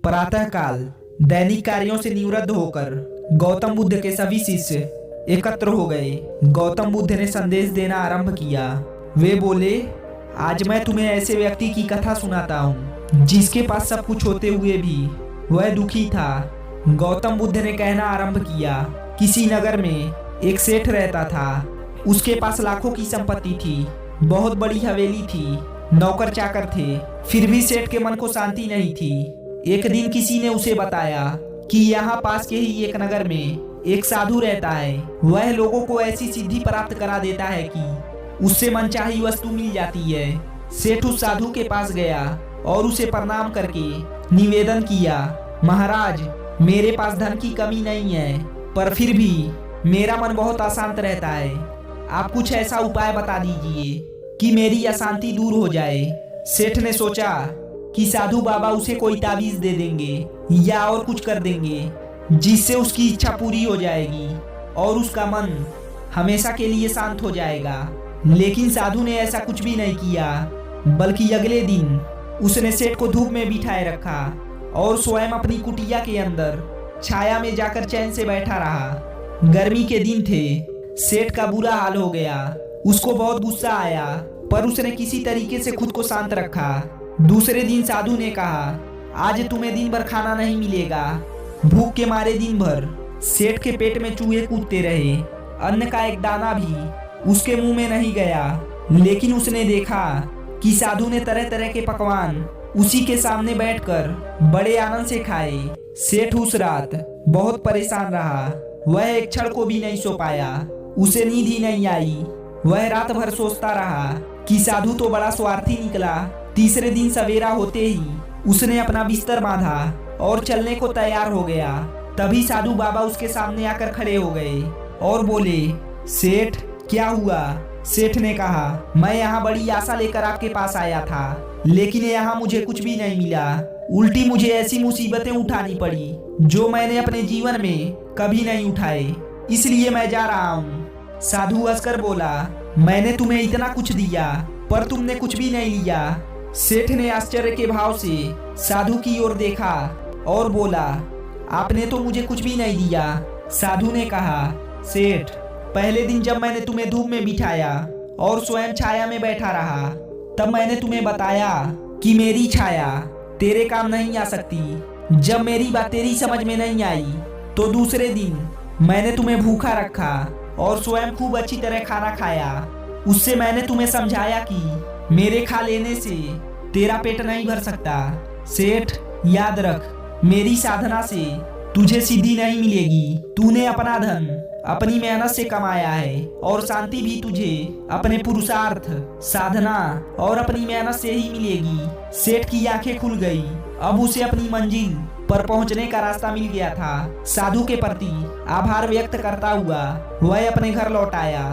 प्रातःकाल दैनिक कार्यों से निवृत्त होकर गौतम बुद्ध के सभी शिष्य एकत्र हो गए। गौतम बुद्ध ने संदेश देना आरंभ किया। वे बोले, आज मैं तुम्हें ऐसे व्यक्ति की कथा सुनाता हूँ जिसके पास सब कुछ होते हुए भी वह दुखी था। गौतम बुद्ध ने कहना आरंभ किया, किसी नगर में एक सेठ रहता था। उसके पास लाखों की संपत्ति थी, बहुत बड़ी हवेली थी, नौकर चाकर थे, फिर भी सेठ के मन को शांति नहीं थी। एक दिन किसी ने उसे बताया कि यहाँ पास के ही एक नगर में एक साधु रहता है। वह लोगों को ऐसी सिद्धि प्राप्त करा देता है कि उससे मनचाही वस्तु मिल जाती है। सेठ उस साधु के पास गया और उसे प्रणाम करके निवेदन किया, महाराज, मेरे पास धन की कमी नहीं है, पर फिर भी मेरा मन बहुत अशांत रहता है। आप कुछ ऐसा उपाय बता दीजिए कि मेरी अशांति दूर हो जाए। सेठ ने सोचा कि साधु बाबा उसे कोई ताबीज दे देंगे या और कुछ कर देंगे जिससे उसकी इच्छा पूरी हो जाएगी और उसका मन हमेशा के लिए शांत हो जाएगा। लेकिन साधु ने ऐसा कुछ भी नहीं किया, बल्कि अगले दिन उसने सेठ को धूप में बिठाए रखा और स्वयं अपनी कुटिया के अंदर छाया में जाकर चैन से बैठा रहा। गर्मी के दिन थे, सेठ का बुरा हाल हो गया। उसको बहुत गुस्सा आया, पर उसने किसी तरीके से खुद को शांत रखा। दूसरे दिन साधु ने कहा, आज तुम्हें दिन भर खाना नहीं मिलेगा। भूख के मारे दिन भर सेठ के पेट में चूहे कूदते रहे। अन्न का एक दाना भी उसके मुंह में नहीं गया। लेकिन उसने देखा कि साधु ने तरह तरह के पकवान उसी के सामने बैठकर बड़े आनंद से खाए। सेठ उस रात बहुत परेशान रहा। वह एक क्षण को भी नहीं सो पाया। उसे नींद ही नहीं आई। वह रात भर सोचता रहा कि साधु तो बड़ा स्वार्थी निकला। तीसरे दिन सवेरा होते ही उसने अपना बिस्तर बांधा और चलने को तैयार हो गया। तभी साधु बाबा उसके सामने आकर खड़े हो गए और बोले, सेठ, क्या हुआ? सेठ ने कहा, मैं यहाँ बड़ी आशा लेकर आपके पास आया था, लेकिन यहाँ मुझे कुछ भी नहीं मिला। उल्टी मुझे ऐसी मुसीबतें उठानी पड़ी जो मैंने अपने जीवन में कभी नहीं उठाए, इसलिए मैं जा रहा हूँ। साधु हंसकर बोला, मैंने तुम्हें इतना कुछ दिया पर तुमने कुछ भी नहीं लिया। सेठ ने आश्चर्य के भाव से साधु की ओर देखा और बोला, आपने तो मुझे कुछ भी नहीं दिया। साधु ने कहा, सेठ, पहले दिन जब मैंने तुम्हें धूप में बिठाया और स्वयं छाया में बैठा रहा, तब मैंने तुम्हें बताया कि मेरी छाया तेरे काम नहीं आ सकती। जब मेरी बात तेरी समझ में नहीं आई तो दूसरे दिन मैंने तुम्हें भूखा रखा और स्वयं खूब अच्छी तरह खाना खाया। उससे मैंने तुम्हें समझाया कि मेरे खा लेने से तेरा पेट नहीं भर सकता। सेठ, याद रख, मेरी साधना से तुझे सिद्धि नहीं मिलेगी। तूने अपना धन अपनी मेहनत से कमाया है और शांति भी तुझे अपने पुरुषार्थ, साधना और अपनी मेहनत से ही मिलेगी। सेठ की आंखें खुल गई। अब उसे अपनी मंजिल पर पहुंचने का रास्ता मिल गया था। साधु के प्रति आभार व्यक्त करता हुआ वह अपने घर लौट आया।